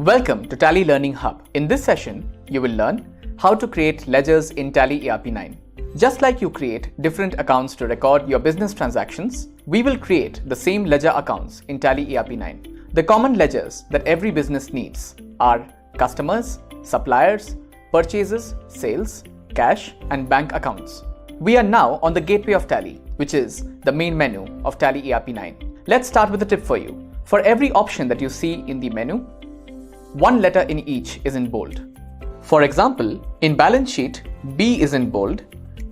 Welcome to Tally Learning Hub. In this session, you will learn how to create ledgers in Tally ERP9. Just like you create different accounts to record your business transactions, we will create the same ledger accounts in Tally ERP9. The common ledgers that every business needs are customers, suppliers, purchases, sales, cash, and bank accounts. We are now on the gateway of Tally, which is the main menu of Tally ERP9. Let's start with a tip for you. For every option that you see in the menu, one letter in each is in bold. For example, in balance sheet, B is in bold,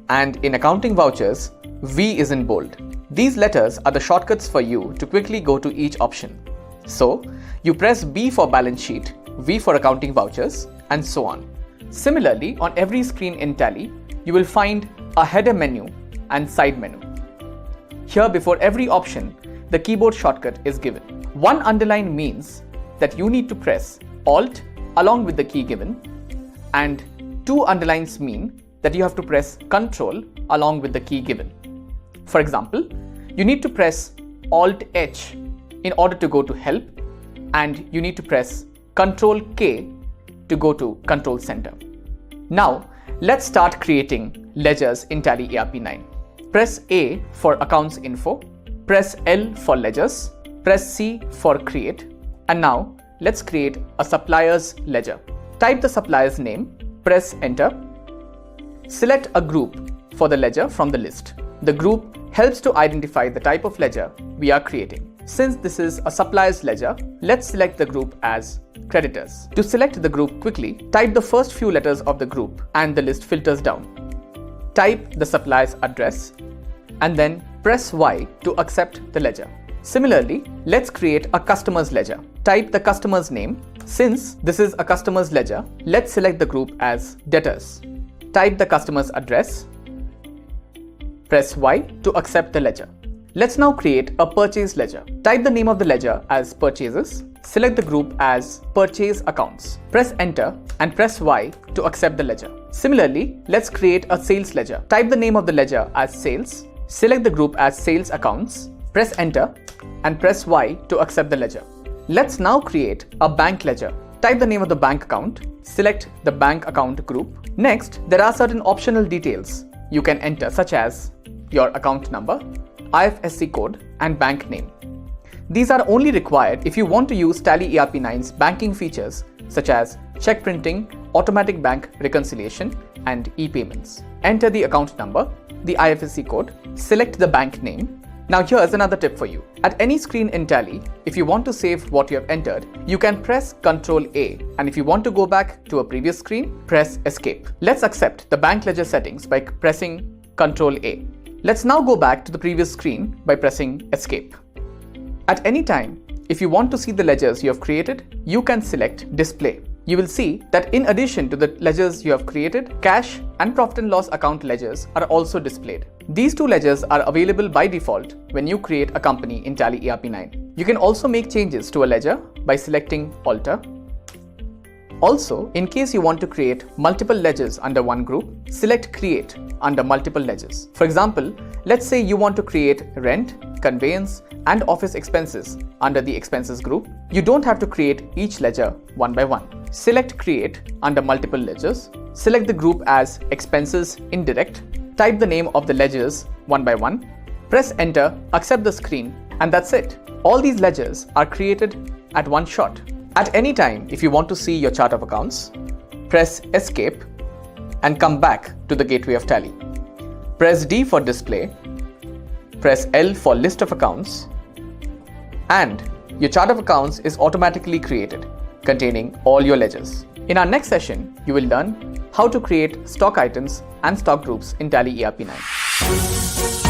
and in accounting vouchers, V is in bold. These letters are the shortcuts for you to quickly go to each option. So, you press B for balance sheet, V for accounting vouchers, and so on. Similarly, on every screen in Tally, you will find a header menu and side menu. Here, before every option, the keyboard shortcut is given. One underline means that you need to press Alt along with the key given, and two underlines mean that you have to press Ctrl along with the key given. For example, you need to press Alt H in order to go to Help, and you need to press Ctrl K to go to Control Center. Now, let's start creating ledgers in Tally ERP9. Press A for Accounts Info, press L for Ledgers, press C for Create, and now let's create a supplier's ledger. Type the supplier's name, press Enter. Select a group for the ledger from the list. The group helps to identify the type of ledger we are creating. Since this is a supplier's ledger, let's select the group as Creditors. To select the group quickly, type the first few letters of the group and the list filters down. Type the supplier's address and then press Y to accept the ledger. Similarly, let's create a customer's ledger. Type the customer's name. Since this is a customer's ledger, let's select the group as Debtors. Type the customer's address. Press Y to accept the ledger. Let's now create a purchase ledger. Type the name of the ledger as Purchases. Select the group as Purchase Accounts. Press Enter and press Y to accept the ledger. Similarly, let's create a sales ledger. Type the name of the ledger as Sales. Select the group as Sales Accounts. Press Enter and press Y to accept the ledger. Let's now create a bank ledger. Type the name of the bank account. Select the bank account group. Next, there are certain optional details you can enter, such as your account number, IFSC code, and bank name. These are only required if you want to use Tally ERP9's banking features such as check printing, automatic bank reconciliation, and e-payments. Enter the account number, the IFSC code, select the bank name. Now here's another tip for you. At any screen in Tally, if you want to save what you have entered, you can press Ctrl A, and if you want to go back to a previous screen, press Escape. Let's accept the bank ledger settings by pressing Ctrl A. Let's now go back to the previous screen by pressing Escape. At any time, if you want to see the ledgers you have created, you can select Display. You will see that in addition to the ledgers you have created, cash and profit and loss account ledgers are also displayed. These two ledgers are available by default when you create a company in Tally ERP9. You can also make changes to a ledger by selecting Alter. Also, in case you want to create multiple ledgers under one group, select Create under multiple ledgers. For example, let's say you want to create rent, conveyance, and office expenses under the expenses group. You don't have to create each ledger one by one. Select Create under multiple ledgers. Select the group as Expenses Indirect. Type the name of the ledgers one by one. Press Enter, accept the screen, and that's it. All these ledgers are created at one shot. At any time, if you want to see your chart of accounts, press Escape and come back to the gateway of Tally. Press D for Display, press L for List of Accounts, and your chart of accounts is automatically created, containing all your ledgers. In our next session, you will learn how to create stock items and stock groups in Tally ERP9.